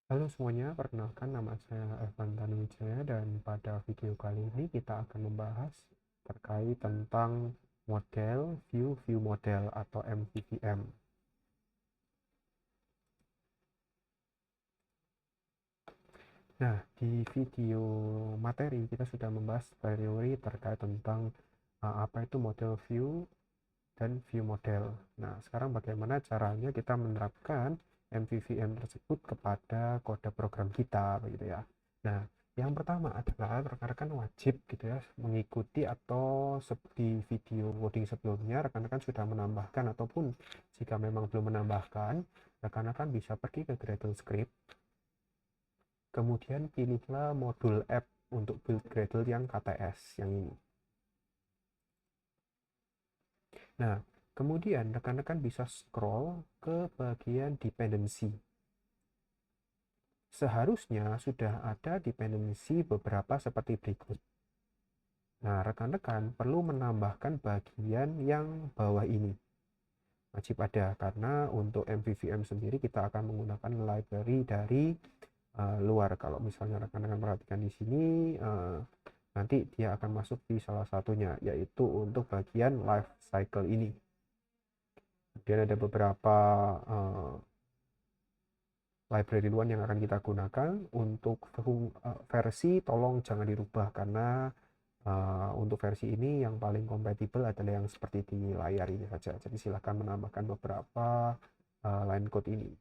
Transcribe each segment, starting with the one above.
Halo semuanya, perkenalkan nama saya Evan Tanuwijaya dan pada video kali ini kita akan membahas terkait tentang model view model atau MVVM. Nah, di video materi kita sudah membahas teori terkait tentang apa itu model view dan view model. Nah, sekarang bagaimana caranya kita menerapkan MVVM tersebut kepada kode program kita, begitu ya. Nah, yang pertama adalah rekan-rekan wajib gitu ya mengikuti atau di video coding sebelumnya rekan-rekan sudah menambahkan ataupun jika memang belum menambahkan, rekan-rekan bisa pergi ke Gradle Script, kemudian pilihlah modul app untuk build Gradle yang KTS yang ini. Nah, kemudian rekan-rekan bisa scroll ke bagian dependency. Seharusnya sudah ada dependency beberapa seperti berikut. Nah, rekan-rekan perlu menambahkan bagian yang bawah ini. Wajib ada, karena untuk MVVM sendiri kita akan menggunakan library dari luar. Kalau misalnya rekan-rekan perhatikan di sini, nanti dia akan masuk di salah satunya, yaitu untuk bagian life cycle ini. Kemudian ada beberapa library luar yang akan kita gunakan. Untuk versi tolong jangan dirubah karena untuk versi ini yang paling kompatibel adalah yang seperti di layar ini saja. Jadi silahkan menambahkan beberapa line code ini.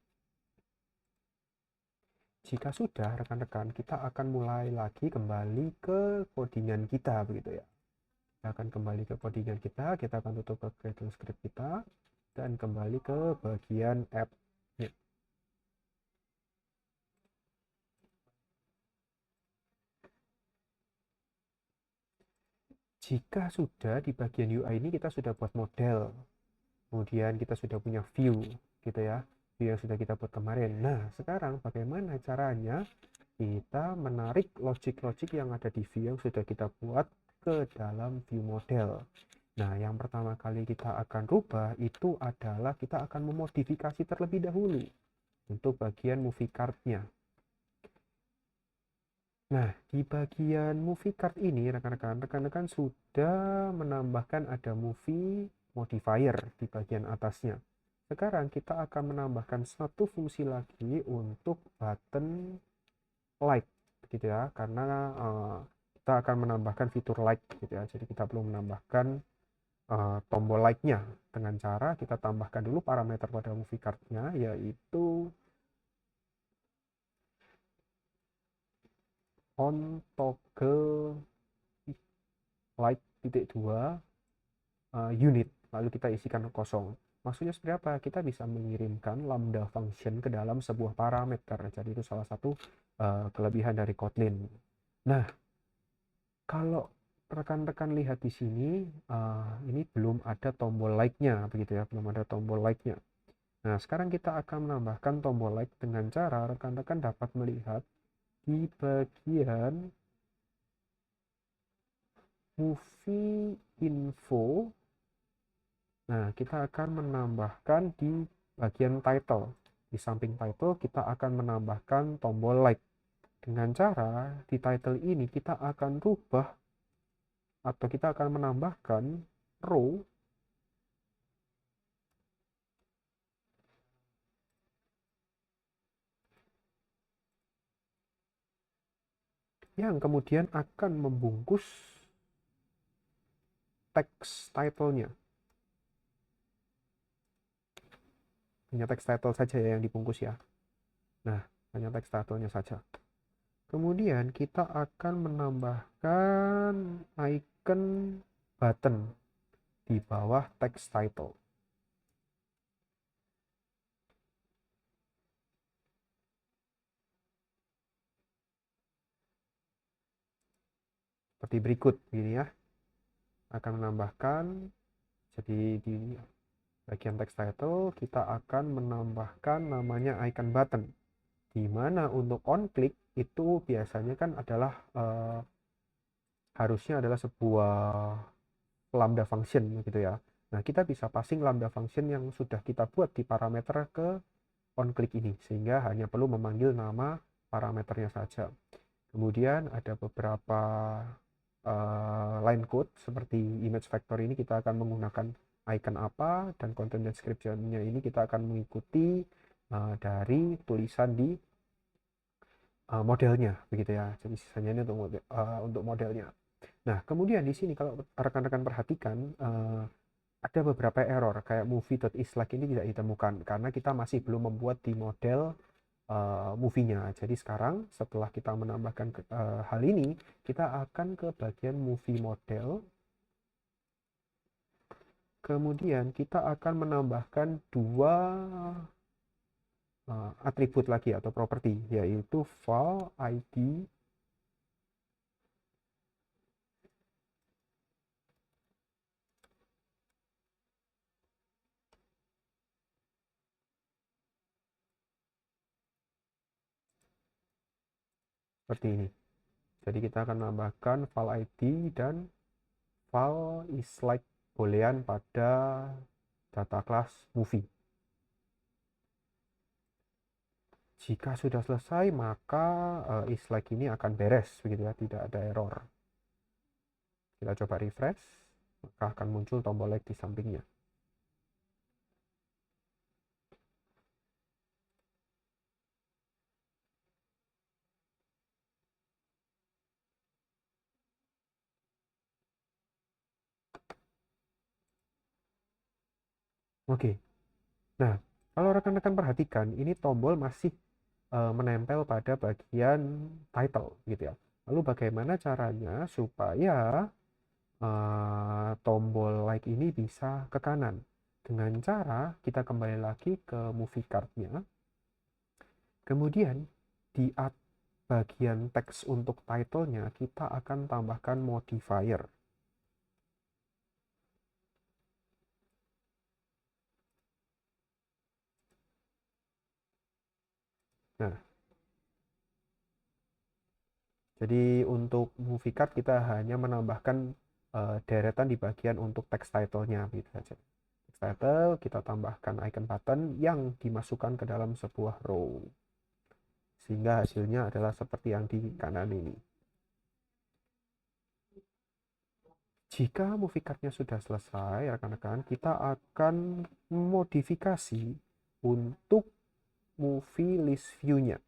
Jika sudah, rekan-rekan, kita akan mulai lagi kembali ke codingan kita, begitu ya. Kita akan kembali ke codingan kita akan tutup ke Gradle script kita, dan kembali ke bagian app. Jika sudah di bagian UI ini kita sudah buat model, kemudian kita sudah punya view, gitu ya, view yang sudah kita buat kemarin. Nah, sekarang bagaimana caranya kita menarik logic-logic yang ada di view yang sudah kita buat ke dalam view model. Nah, yang pertama kali kita akan rubah itu adalah kita akan memodifikasi terlebih dahulu untuk bagian movie card-nya. Nah, di bagian movie card ini rekan-rekan sudah menambahkan ada movie modifier di bagian atasnya. Sekarang kita akan menambahkan satu fungsi lagi untuk button like gitu ya, karena kita akan menambahkan fitur like gitu ya. Jadi kita perlu menambahkan tombol like-nya dengan cara kita tambahkan dulu parameter pada movie card-nya, yaitu on toggle like titik 2 unit, lalu kita isikan kosong. Maksudnya seperti apa? Kita bisa mengirimkan lambda function ke dalam sebuah parameter. Jadi itu salah satu kelebihan dari Kotlin. Nah, kalau rekan-rekan lihat di sini, ini belum ada tombol like-nya, begitu ya, belum ada tombol like-nya. Nah, sekarang kita akan menambahkan tombol like dengan cara rekan-rekan dapat melihat di bagian movie info. Nah, kita akan menambahkan di bagian title. Di samping title, kita akan menambahkan tombol like. Dengan cara di title ini kita akan rubah atau kita akan menambahkan row yang kemudian akan membungkus teks title-nya. Hanya teks title saja ya yang dibungkus ya. Nah, hanya teks title-nya saja. Kemudian kita akan menambahkan icon button di bawah teks title. Seperti berikut gini ya. Akan menambahkan, jadi di bagian text title kita akan menambahkan namanya icon button, di mana untuk on click itu biasanya kan adalah harusnya adalah sebuah lambda function gitu ya. Nah, kita bisa passing lambda function yang sudah kita buat di parameter ke on click ini, sehingga hanya perlu memanggil nama parameternya saja. Kemudian ada beberapa line code seperti image factory ini kita akan menggunakan icon apa, dan content description-nya ini kita akan mengikuti dari tulisan di modelnya, begitu ya. Jadi sisanya ini untuk modelnya. Nah, kemudian di sini kalau rekan-rekan perhatikan ada beberapa error kayak movie.isLike ini tidak ditemukan karena kita masih belum membuat di model movie-nya. Jadi sekarang setelah kita menambahkan hal ini, kita akan ke bagian movie model. Kemudian kita akan menambahkan dua atribut lagi atau properti, yaitu file ID seperti ini. Jadi kita akan menambahkan file ID dan file isLike boolean pada data class movie. Jika sudah selesai, maka isLike ini akan beres, begitu ya, tidak ada error. Kita coba refresh, maka akan muncul tombol like di sampingnya. Oke. Nah, kalau rekan-rekan perhatikan, ini tombol masih menempel pada bagian title, gitu ya. Lalu bagaimana caranya supaya tombol like ini bisa ke kanan? Dengan cara kita kembali lagi ke movie card-nya. Kemudian di bagian teks untuk title-nya kita akan tambahkan modifier. Nah, jadi untuk movie card kita hanya menambahkan deretan di bagian untuk text title-nya, gitu saja. Text title kita tambahkan icon button yang dimasukkan ke dalam sebuah row, sehingga hasilnya adalah seperti yang di kanan ini. Jika movie card-nya sudah selesai, rekan-rekan, kita akan modifikasi untuk movie list view-nya.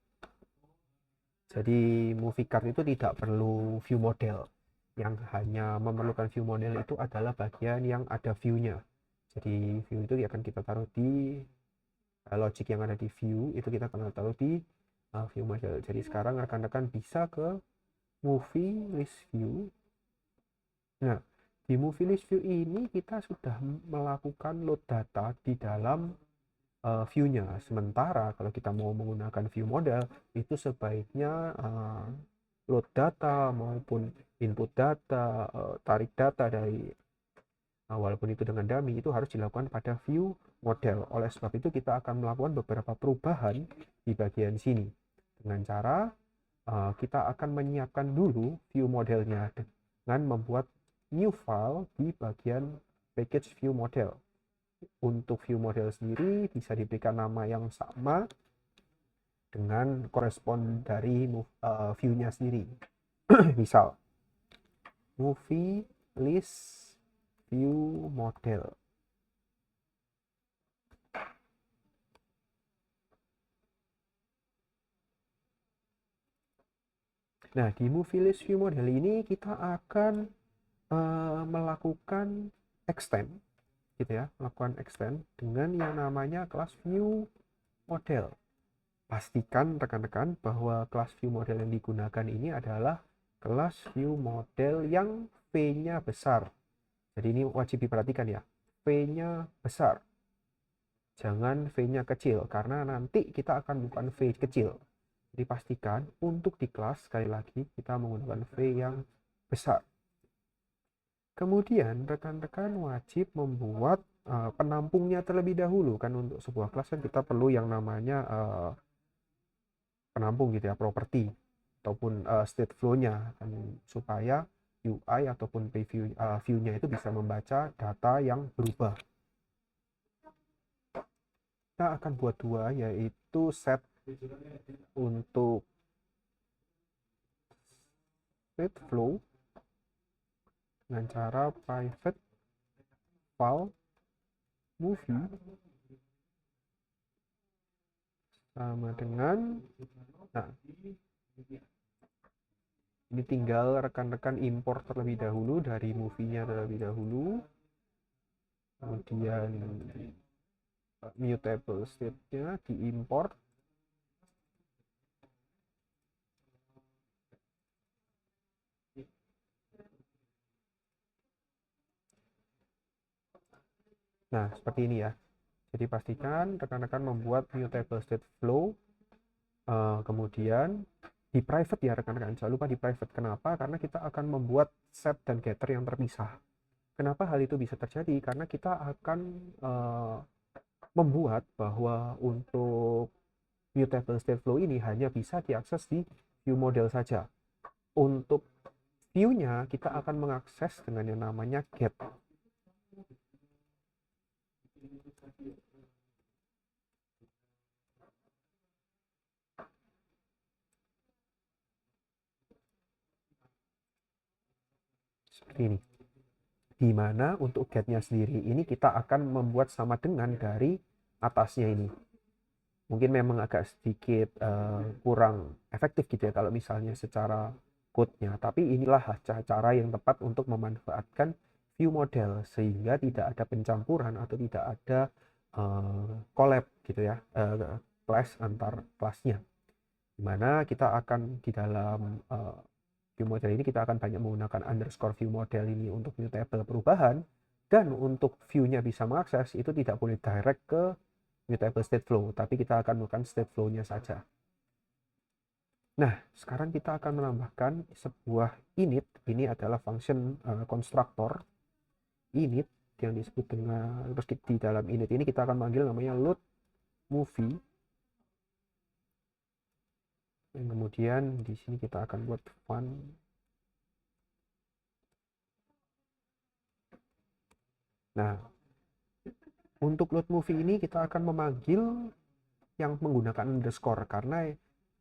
Jadi movie card itu tidak perlu view model. Yang hanya memerlukan view model itu adalah bagian yang ada view-nya. Jadi view itu akan kita taruh di logic yang ada di view, itu kita akan taruh di view model. Jadi sekarang rekan-rekan bisa ke movie list view. Nah, di movie list view ini kita sudah melakukan load data di dalam view-nya. Sementara kalau kita mau menggunakan view model, itu sebaiknya load data maupun input data, tarik data dari walaupun itu dengan dummy, itu harus dilakukan pada view model. Oleh sebab itu kita akan melakukan beberapa perubahan di bagian sini dengan cara kita akan menyiapkan dulu view modelnya dengan membuat new file di bagian package view model. Untuk view model sendiri bisa diberikan nama yang sama dengan korespon dari view-nya sendiri. Misal movie list view model. Nah, di movie list view model ini kita akan melakukan extend, gitu ya, melakukan extend dengan yang namanya kelas view model. Pastikan rekan-rekan bahwa kelas view model yang digunakan ini adalah kelas view model yang V-nya besar. Jadi ini wajib diperhatikan ya, V-nya besar. Jangan V-nya kecil, karena nanti kita akan bukan V kecil. Jadi pastikan untuk di kelas, sekali lagi, kita menggunakan V yang besar. Kemudian rekan-rekan wajib membuat penampungnya terlebih dahulu. Kan untuk sebuah kelas kan kita perlu yang namanya penampung, gitu ya, properti ataupun state flow-nya, kan, supaya UI ataupun view-nya itu bisa membaca data yang berubah. kita akan buat dua, yaitu set untuk state flow dengan cara private file movie sama dengan, nah ini tinggal rekan-rekan import terlebih dahulu dari movie-nya terlebih dahulu, kemudian mutable state-nya diimport. Nah, seperti ini ya. Jadi pastikan rekan-rekan membuat mutable state flow, kemudian di private ya rekan-rekan. Jangan lupa di private. Kenapa? Karena kita akan membuat set dan getter yang terpisah. Kenapa hal itu bisa terjadi? Karena kita akan membuat bahwa untuk mutable state flow ini hanya bisa diakses di view model saja. Untuk view-nya kita akan mengakses dengan yang namanya get. Seperti ini. Di mana untuk get-nya sendiri ini kita akan membuat sama dengan dari atasnya ini. Mungkin memang agak sedikit kurang efektif gitu ya kalau misalnya secara code-nya, tapi inilah cara yang tepat untuk memanfaatkan view model sehingga tidak ada pencampuran atau tidak ada collab gitu ya, clash antar kelasnya, dimana kita akan di dalam view model ini kita akan banyak menggunakan underscore view model ini untuk mutable perubahan, dan untuk view-nya bisa mengakses itu tidak boleh direct ke mutable state flow, tapi kita akan melakukan state flow-nya saja. Nah, sekarang kita akan menambahkan sebuah init. Ini adalah function constructor init yang disebut dengan, terus di dalam init ini kita akan manggil namanya load movie. Dan kemudian di sini kita akan buat fun. Nah, untuk load movie ini kita akan memanggil yang menggunakan underscore karena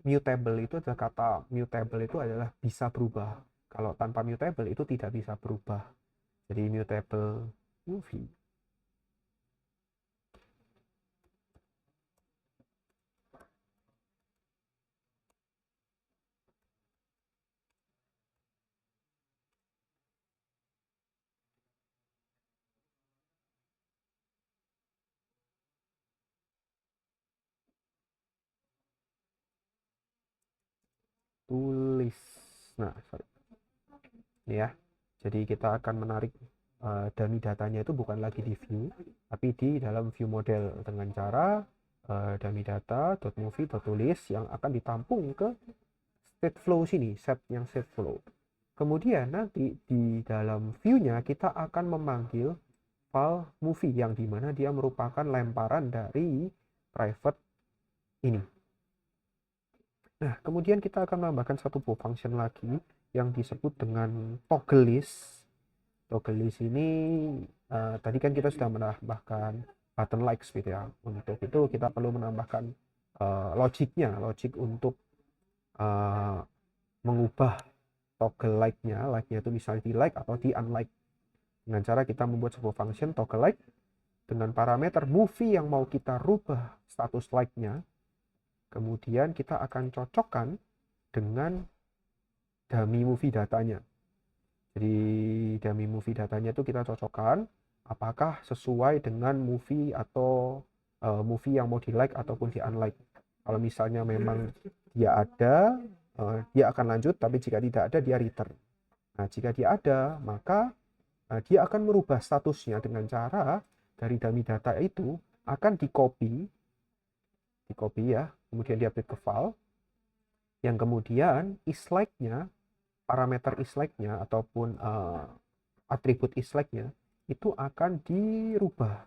mutable itu adalah kata mutable itu adalah bisa berubah. Kalau tanpa mutable itu tidak bisa berubah. Jadi mutable movie. Tulis. Nah, sorry. Ini ya. Jadi kita akan menarik dummy datanya itu bukan lagi di view, tapi di dalam view model dengan cara dummy data.movie.tulis yang akan ditampung ke state flow sini, set yang state flow. Kemudian nanti di dalam view-nya kita akan memanggil file movie yang dimana dia merupakan lemparan dari private ini. Nah, kemudian kita akan menambahkan satu buah function lagi yang disebut dengan toggle list. Toggle list ini tadi kan kita sudah menambahkan button likes gitu ya. Untuk itu kita perlu menambahkan logiknya, logik untuk mengubah toggle like-nya itu misalnya di like atau di unlike. Dengan cara kita membuat sebuah function toggle like dengan parameter movie yang mau kita rubah status like-nya. Kemudian kita akan cocokkan dengan dummy movie datanya. Jadi dummy movie datanya itu kita cocokkan apakah sesuai dengan movie atau movie yang mau di like ataupun di unlike. Kalau misalnya memang dia ada, dia akan lanjut, tapi jika tidak ada dia return. Nah, jika dia ada, maka dia akan merubah statusnya dengan cara dari dummy data itu akan di copy ya, kemudian di-update ke file, yang kemudian isLike-nya, parameter isLike-nya ataupun atribut isLike-nya itu akan dirubah.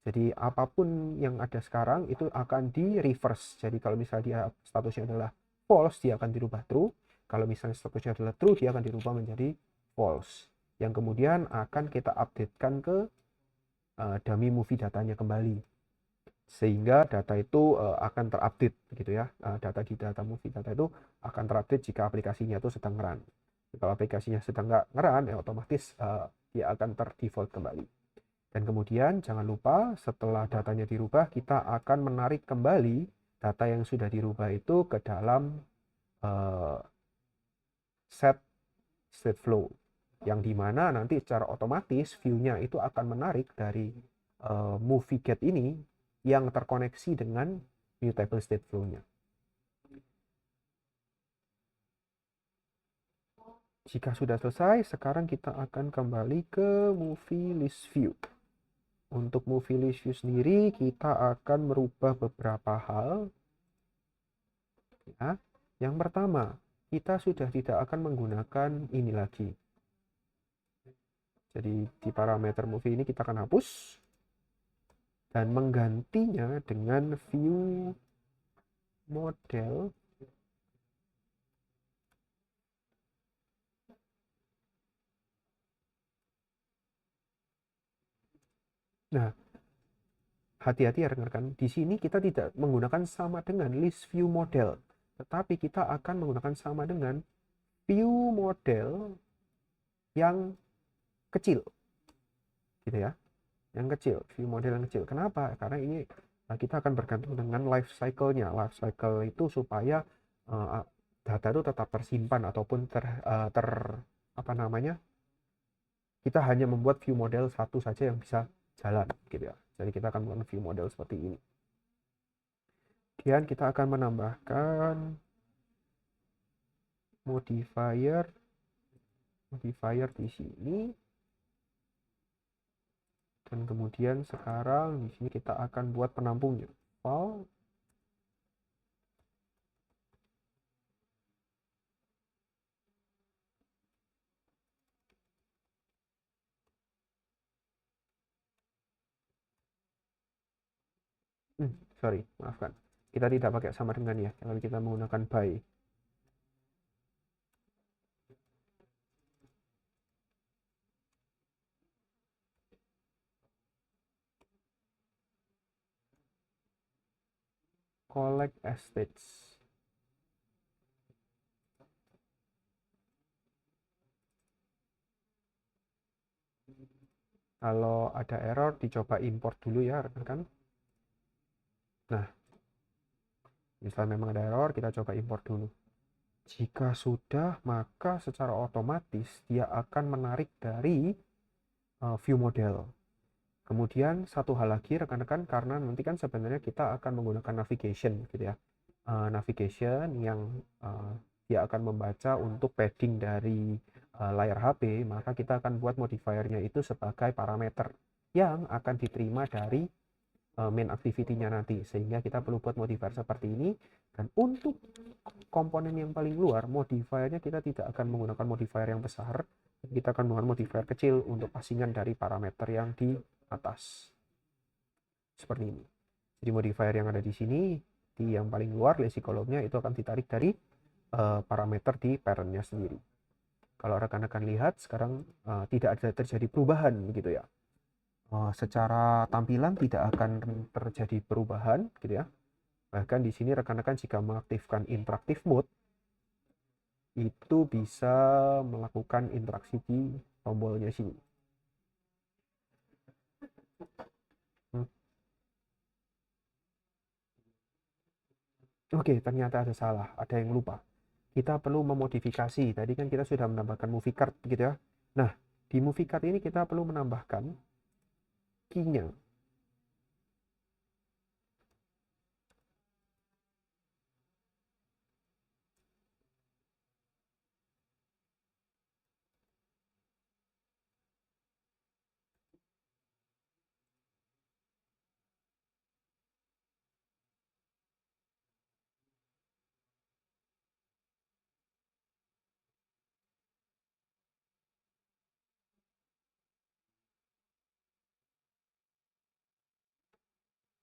Jadi apapun yang ada sekarang itu akan di reverse. Jadi kalau misalnya dia statusnya adalah false, dia akan dirubah true. Kalau misalnya statusnya adalah true, dia akan dirubah menjadi false. Yang kemudian akan kita updatekan ke dummy movie datanya kembali. sehingga data itu akan terupdate gitu ya. Data di data movie data itu akan terupdate jika aplikasinya itu sedang run. Kalau aplikasinya sedang nggak ngeran, ya otomatis dia akan terdefault kembali. Dan kemudian jangan lupa setelah datanya dirubah, kita akan menarik kembali data yang sudah dirubah itu ke dalam set state flow, yang dimana nanti secara otomatis view-nya itu akan menarik dari movie get ini yang terkoneksi dengan mutable state flow-nya. Jika sudah selesai, sekarang kita akan kembali ke movie list view. Untuk movie list view sendiri, kita akan merubah beberapa hal. Ya. Yang pertama, kita sudah tidak akan menggunakan ini lagi. Jadi di parameter movie ini kita akan hapus dan menggantinya dengan view model. Nah, hati-hati ya rekan-rekan. Di sini kita tidak menggunakan sama dengan list view model, tetapi kita akan menggunakan sama dengan view model yang kecil, gitu ya. Yang kecil, view model yang kecil. Kenapa? Karena ini kita akan bergantung dengan life cycle-nya. Life cycle itu supaya data itu tetap tersimpan ataupun apa namanya? Kita hanya membuat view model satu saja yang bisa jalan, gitu ya. Jadi kita akan menggunakan view model seperti ini. Kemudian kita akan menambahkan modifier di sini. Dan kemudian sekarang di sini kita akan buat penampungnya. File. Sorry, maafkan. Kita tidak pakai sama dengan ya, kalau kita menggunakan by. Collect estates. Kalau ada error, dicoba import dulu ya, rekan-rekan. Nah, misalnya memang ada error, kita coba import dulu. Jika sudah, maka secara otomatis dia akan menarik dari view model. Kemudian satu hal lagi rekan-rekan, karena nanti kan sebenarnya kita akan menggunakan navigation gitu ya. Navigation yang dia akan membaca untuk padding dari layar HP, maka kita akan buat modifiernya itu sebagai parameter yang akan diterima dari main activity-nya nanti, sehingga kita perlu buat modifier seperti ini. Dan untuk komponen yang paling luar, modifiernya kita tidak akan menggunakan modifier yang besar, kita akan menggunakan modifier kecil untuk passingan dari parameter yang di atas seperti ini. Jadi modifier yang ada di sini, di yang paling luar lazy column-nya itu akan ditarik dari parameter di parent-nya sendiri. Kalau rekan-rekan lihat sekarang tidak ada terjadi perubahan gitu ya. Secara tampilan tidak akan terjadi perubahan gitu ya. Bahkan di sini rekan-rekan jika mengaktifkan interactive mode itu bisa melakukan interaksi di tombolnya sini. Oke, ternyata ada salah, ada yang lupa. Kita perlu memodifikasi. Tadi kan kita sudah menambahkan movie card gitu ya. Nah, di movie card ini kita perlu menambahkan key-nya.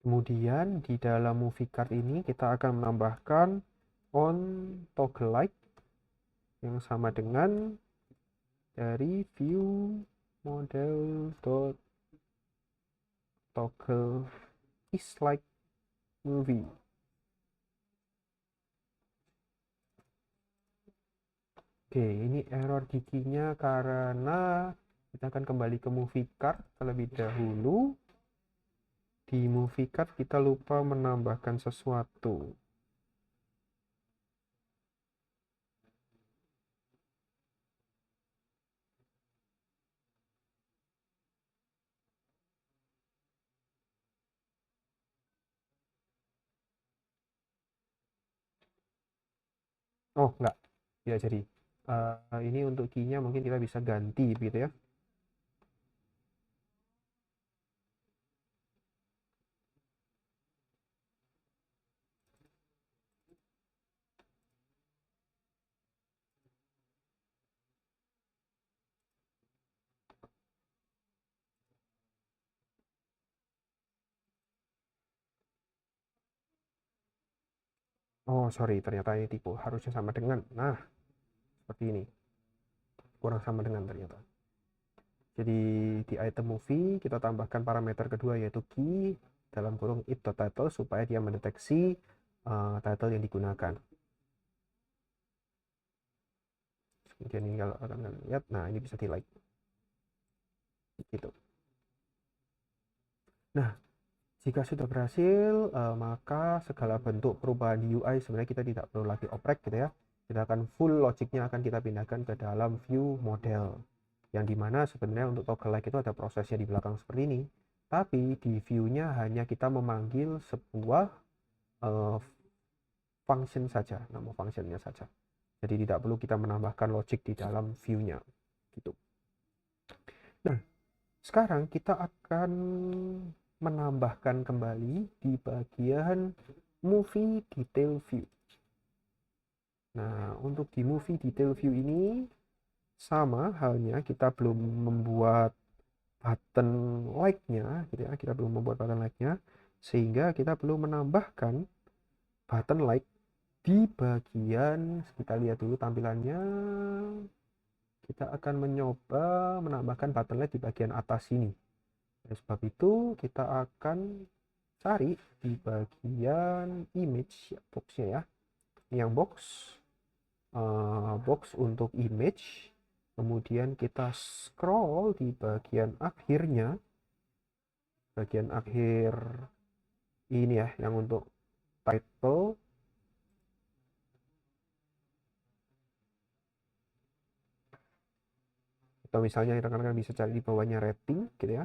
Kemudian di dalam movie card ini kita akan menambahkan on toggle light yang sama dengan dari view model dot toggle is light movie. Oke, ini error giginya karena kita akan kembali ke movie card terlebih dahulu. Di movie card kita lupa menambahkan sesuatu. Oh, enggak. Ya, jadi ini untuk key-nya mungkin kita bisa ganti gitu ya. Oh, sorry, ternyata ini tipu. Harusnya sama dengan. Nah, seperti ini. Kurang sama dengan ternyata. Jadi di item movie kita tambahkan parameter kedua yaitu key dalam kurung it.title supaya dia mendeteksi title yang digunakan. Kemudian ini kalau akan lihat, nah ini bisa di like. Gitu. Nah, jika sudah berhasil, maka segala bentuk perubahan di UI sebenarnya kita tidak perlu lagi oprek gitu ya. Kita akan full logiknya akan kita pindahkan ke dalam view model. Yang dimana sebenarnya untuk toggle like itu ada prosesnya di belakang seperti ini. Tapi di view-nya hanya kita memanggil sebuah function saja, nama functionnya saja. Jadi tidak perlu kita menambahkan logic di dalam view-nya. Gitu. Nah, sekarang kita akan menambahkan kembali di bagian movie detail view. Nah, untuk di movie detail view ini sama halnya kita belum membuat button like-nya gitu ya. Kita belum membuat button like-nya sehingga kita perlu menambahkan button like di bagian, kita lihat dulu tampilannya. Kita akan mencoba menambahkan button like di bagian atas sini. Oleh sebab itu kita akan cari di bagian image boxnya ya, yang box untuk image, kemudian kita scroll di bagian akhirnya, bagian akhir ini ya, yang untuk title. Atau misalnya rekan-rekan bisa cari di bawahnya rating gitu ya,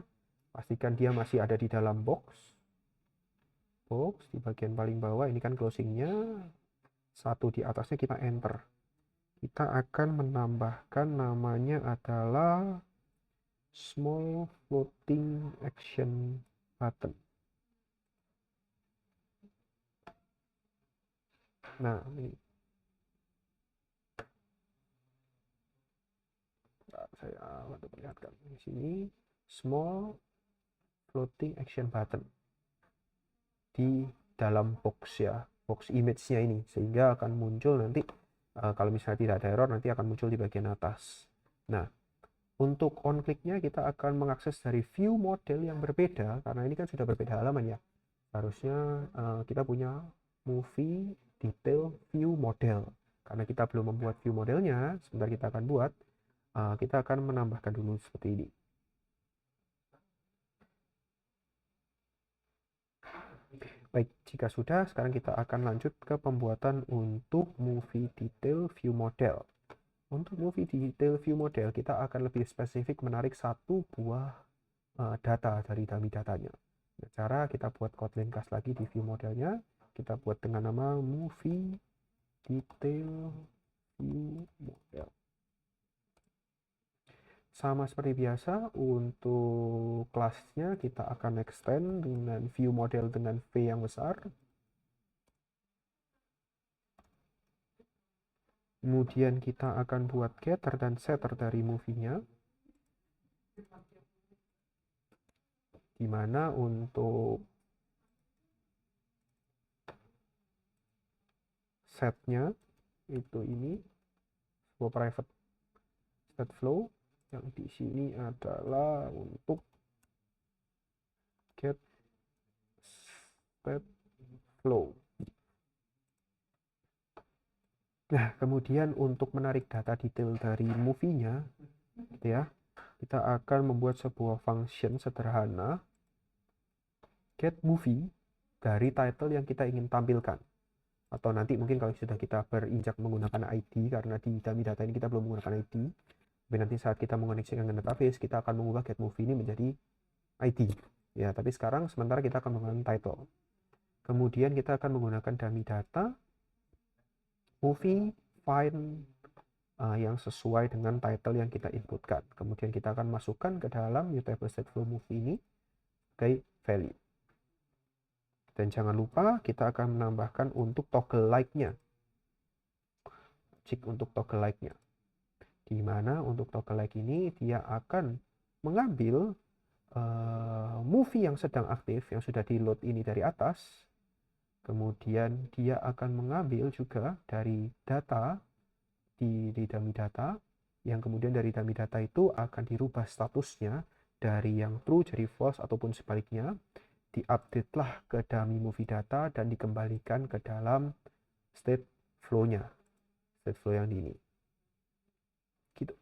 pastikan dia masih ada di dalam box di bagian paling bawah. Ini kan closingnya, satu di atasnya kita enter. Kita akan menambahkan namanya adalah small floating action button. Nah, ini saya bantu perlihatkan di sini, small floating action button di dalam box ya, box image-nya ini, sehingga akan muncul nanti kalau misalnya tidak ada error nanti akan muncul di bagian atas. Nah, untuk on click-nya kita akan mengakses dari view model yang berbeda karena ini kan sudah berbeda halaman ya. Harusnya kita punya movie detail view model. Karena kita belum membuat view modelnya, sebentar kita akan buat. Kita akan menambahkan dulu seperti ini. Baik, jika sudah, sekarang kita akan lanjut ke pembuatan untuk movie detail view model. Untuk movie detail view model, kita akan lebih spesifik menarik satu buah data dari dummy datanya. Nah, cara kita buat Kotlin class lagi di view modelnya, kita buat dengan nama movie detail view model. Sama seperti biasa, untuk kelasnya kita akan extend dengan view model dengan V yang besar. Kemudian kita akan buat getter dan setter dari movie-nya. Dimana untuk setnya itu ini sebuah private state flow, yang di sini adalah untuk get state flow. Nah, kemudian untuk menarik data detail dari movie-nya, gitu ya, kita akan membuat sebuah function sederhana get movie dari title yang kita ingin tampilkan. Atau nanti mungkin kalau sudah kita berinjak menggunakan ID, karena di dummy data ini kita belum menggunakan ID, tapi nanti saat kita mengoneksikan ke database, kita akan mengubah get movie ini menjadi ID. Ya, tapi sekarang sementara kita akan menggunakan title. Kemudian kita akan menggunakan dummy data movie find yang sesuai dengan title yang kita inputkan. Kemudian kita akan masukkan ke dalam mutable stateflow movie ini sebagai value. Dan jangan lupa kita akan menambahkan untuk toggle like-nya. Cek untuk toggle like-nya. Di mana untuk toggle like ini dia akan mengambil movie yang sedang aktif, yang sudah di load ini dari atas. Kemudian dia akan mengambil juga dari data di dummy data, yang kemudian dari dummy data itu akan dirubah statusnya dari yang true jadi false ataupun sebaliknya, diupdate lah ke dummy movie data dan dikembalikan ke dalam state flow-nya, state flow yang di ini. Gitu.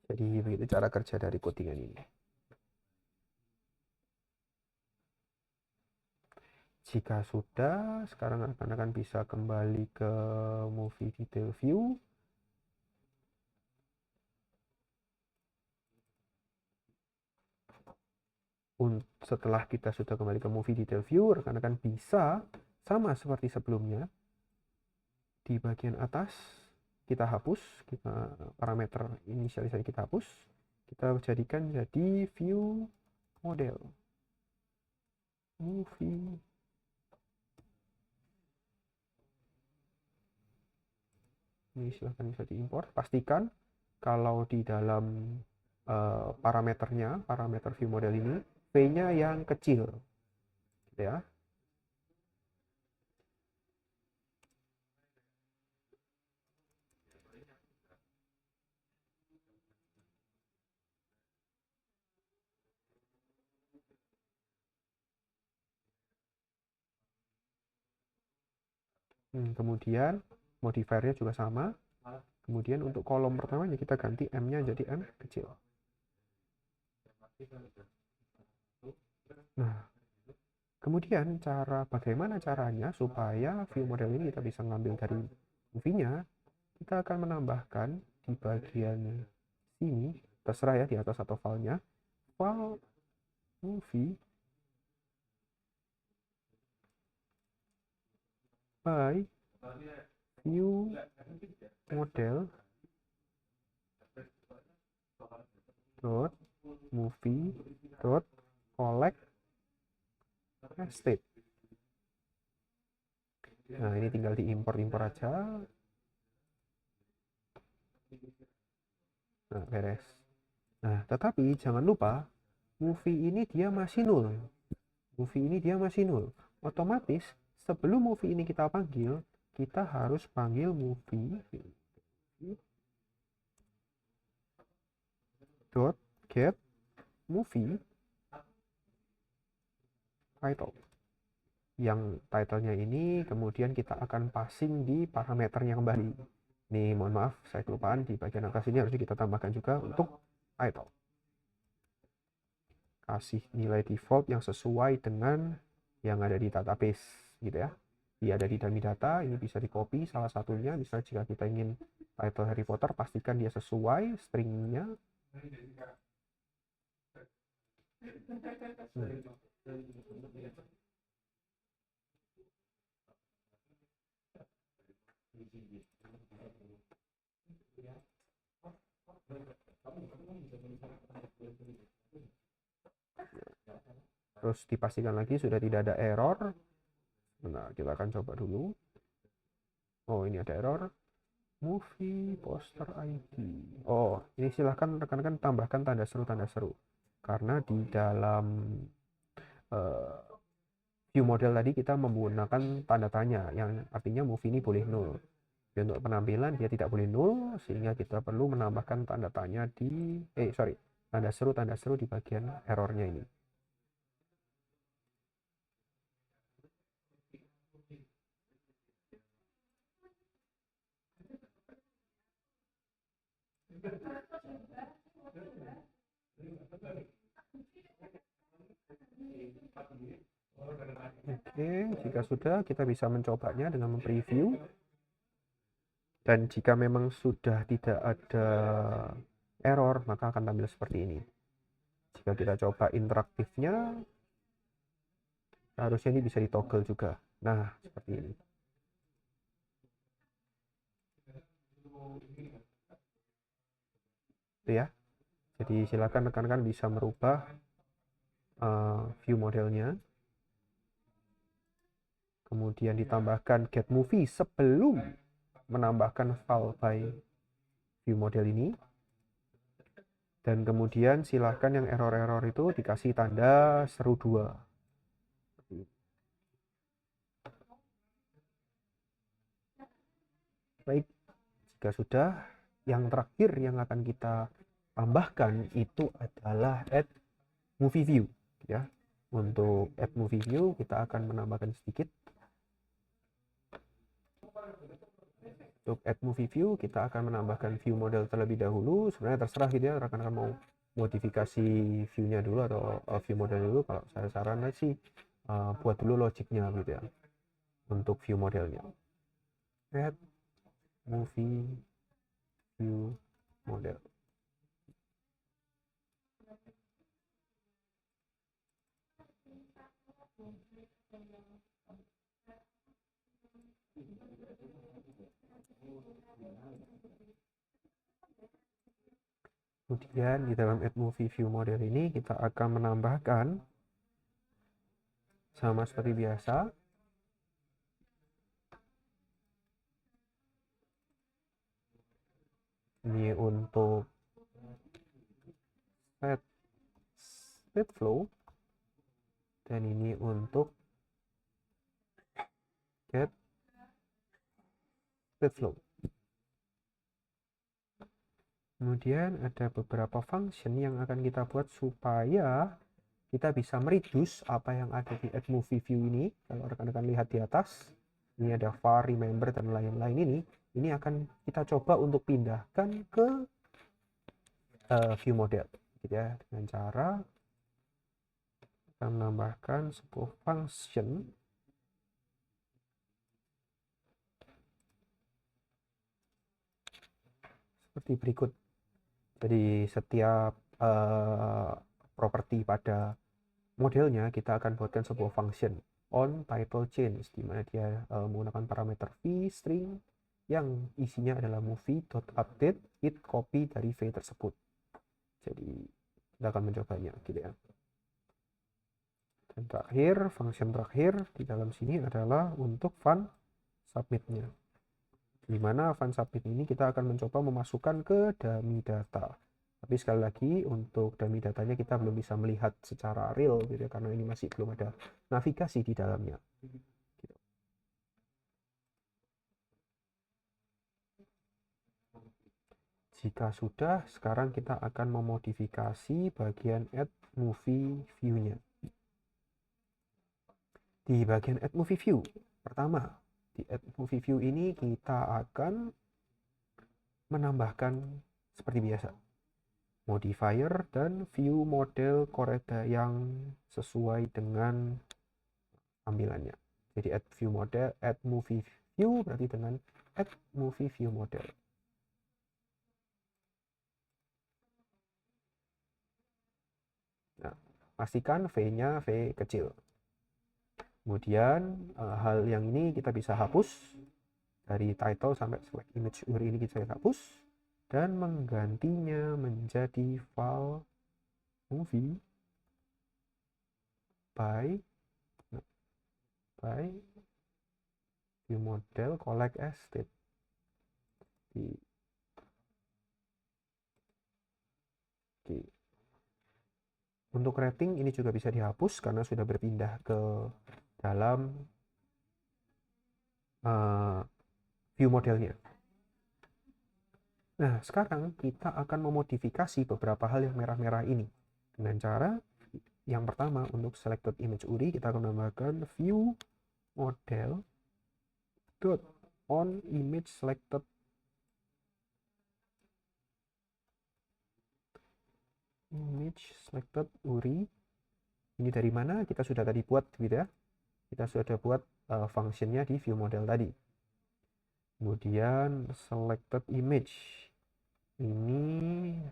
Jadi begitu cara kerja dari codingan ini. Jika sudah, sekarang akan bisa kembali ke movie detail view. Setelah kita sudah kembali ke movie detail view, rekan-rekan bisa sama seperti sebelumnya. Di bagian atas kita hapus, parameter inisialisasi kita hapus, kita jadikan jadi view model movie. Ini silahkan bisa diimport. Pastikan kalau di dalam parameternya, parameter view model ini, V-nya yang kecil, gitu ya. Kemudian modifiernya juga sama. Kemudian untuk kolom pertamanya kita ganti M-nya jadi M kecil. Nah, kemudian bagaimana caranya supaya view model ini kita bisa ngambil dari movie-nya, kita akan menambahkan di bagian sini, terserah ya di atas atau filenya, file movie by view model dot movie dot collect state. Nah, ini tinggal diimpor aja. Nah, beres. Nah, tetapi jangan lupa movie ini dia masih nul. Movie ini dia masih nul. Otomatis sebelum movie ini kita panggil, kita harus panggil movie dot get movie title. Yang titlenya ini kemudian kita akan passing di parameternya kembali. Nih, mohon maaf, saya kelupaan di bagian atas ini harus kita tambahkan juga untuk title. Kasih nilai default yang sesuai dengan yang ada di database, gitu ya. Dia ada di dummy data, ini bisa di copy salah satunya. Misalnya jika kita ingin title Harry Potter, pastikan dia sesuai stringnya. Terus dipastikan lagi sudah tidak ada error. Nah, kita akan coba dulu. Oh, ini ada error. Movie poster ID. Oh, ini silahkan rekan-rekan tambahkan tanda seru. Karena di dalam view model tadi kita menggunakan tanda tanya, yang artinya movie ini boleh nul. Untuk penampilan dia tidak boleh nul, sehingga kita perlu menambahkan tanda tanya tanda seru di bagian errornya ini. Jika sudah, kita bisa mencobanya dengan mempreview. Dan jika memang sudah tidak ada error, maka akan tampil seperti ini. Jika kita coba interaktifnya, harusnya ini bisa ditoggle juga. Nah, seperti ini. Itu ya. Jadi silakan rekan-rekan bisa merubah view modelnya. Kemudian ditambahkan get movie sebelum menambahkan file by view model ini. Dan kemudian silahkan yang error-error itu dikasih tanda seru 2. Baik, jika sudah, yang terakhir yang akan kita tambahkan itu adalah add movie view ya. Untuk add movie view kita akan menambahkan sedikit. Untuk add movie view kita akan menambahkan view model terlebih dahulu. Sebenarnya terserah gitu ya, rekan-rekan mau modifikasi view-nya dulu atau view model dulu. Kalau saya sarankan sih buat dulu logiknya gitu ya untuk view modelnya. Add movie view model. Kemudian di dalam add movie view model ini kita akan menambahkan sama seperti biasa ini untuk state flow dan ini untuk get state flow. Kemudian ada beberapa function yang akan kita buat supaya kita bisa mereduce apa yang ada di add movie view ini. Kalau rekan-rekan lihat di atas, ini ada var, remember, dan lain-lain ini akan kita coba untuk pindahkan ke view model gitu ya, dengan cara kita menambahkan sebuah function seperti berikut. Jadi setiap properti pada modelnya kita akan buatkan sebuah function on title change, di mana dia menggunakan parameter v string yang isinya adalah movie.update it copy dari v tersebut. Jadi kita akan mencobanya gitu ya. Dan terakhir, function terakhir di dalam sini adalah untuk fun submitnya, di mana fun submit ini kita akan mencoba memasukkan ke dummy data. Tapi sekali lagi untuk dummy datanya kita belum bisa melihat secara real gitu ya, karena ini masih belum ada navigasi di dalamnya. Gitu. Jika sudah, sekarang kita akan memodifikasi bagian add movie view-nya. Di bagian add movie view, pertama di add movie view ini kita akan menambahkan seperti biasa modifier dan view model koreda yang sesuai dengan tampilannya. Jadi add view model, add movie view berarti dengan add movie view model. Nah, pastikan V-nya V kecil. Kemudian hal yang ini kita bisa hapus dari title sampai select image URI ini kita hapus dan menggantinya menjadi file movie by view model collect as state. Oke. Untuk rating ini juga bisa dihapus karena sudah berpindah ke dalam view modelnya. Nah, sekarang kita akan memodifikasi beberapa hal yang merah-merah ini dengan cara yang pertama untuk selected image URI kita akan menambahkan view model dot on image selected URI. Ini dari mana? Kita sudah tadi buat gitu ya. Kita sudah buat functionnya di view model tadi. Kemudian selected image ini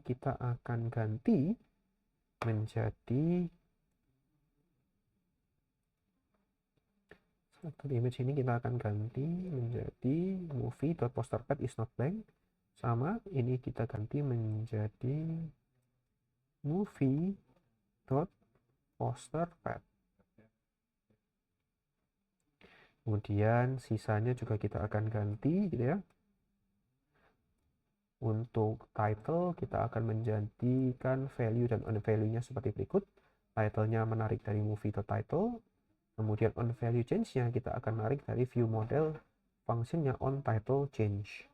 kita akan ganti menjadi selected image ini kita akan ganti menjadi movie.posterpad is not blank, sama ini kita ganti menjadi movie.posterpad. Kemudian sisanya juga kita akan ganti gitu ya. Untuk title kita akan menjadikan value dan on value-nya seperti berikut. Title-nya menarik dari movie.title. Kemudian on value change-nya kita akan narik dari view model function-nya on title change.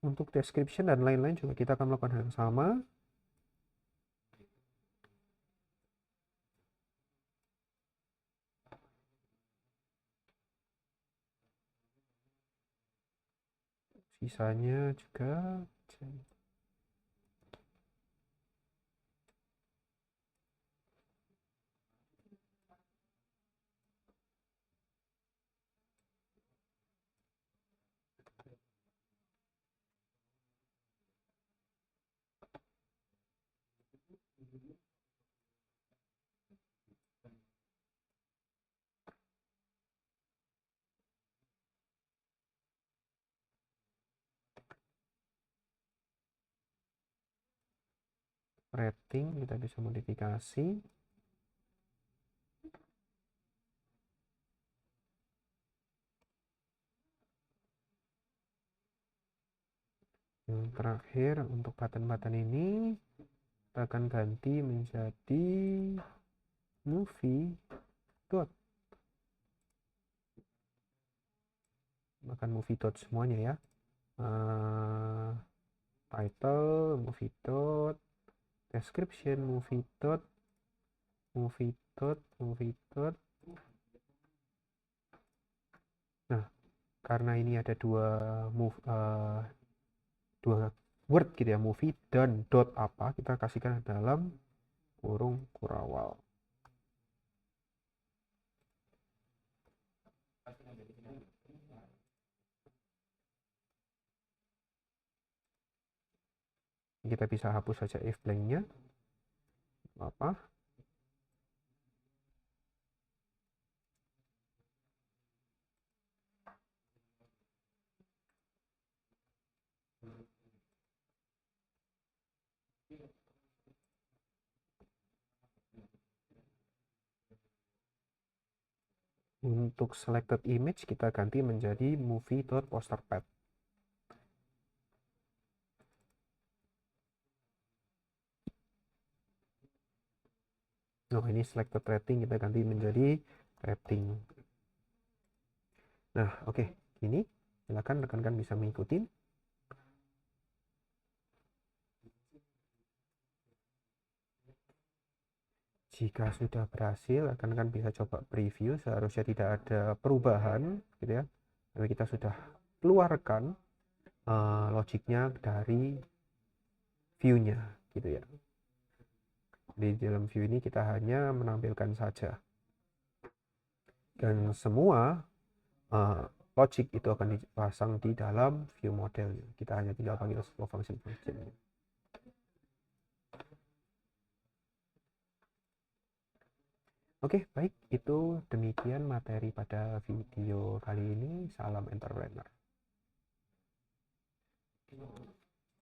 Untuk description dan lain-lain juga kita akan melakukan hal yang sama. Sisanya juga rating kita bisa modifikasi. Yang terakhir untuk button-button ini kita akan ganti menjadi movie dot, bahkan movie dot semuanya ya. Title movie dot, description movie dot, movie dot, movie dot. Nah, karena ini ada dua word gitu ya, movie dan dot apa, kita kasihkan dalam kurung kurawal. Kita bisa hapus saja if blank-nya. Apa? Untuk selected image kita ganti menjadi movie.posterpad. Nah, ini selected rating kita ganti menjadi rating. Nah, oke. Ini silakan rekan-rekan bisa mengikuti. Jika sudah berhasil, rekan-rekan bisa coba preview. Seharusnya tidak ada perubahan, gitu ya. Tapi kita sudah keluarkan logiknya dari view-nya, gitu ya. Di dalam view ini kita hanya menampilkan saja. Dan semua logic itu akan dipasang di dalam view modelnya. Kita hanya tinggal panggil sebuah function. Oke, baik. Itu demikian materi pada video kali ini. Salam entrepreneur.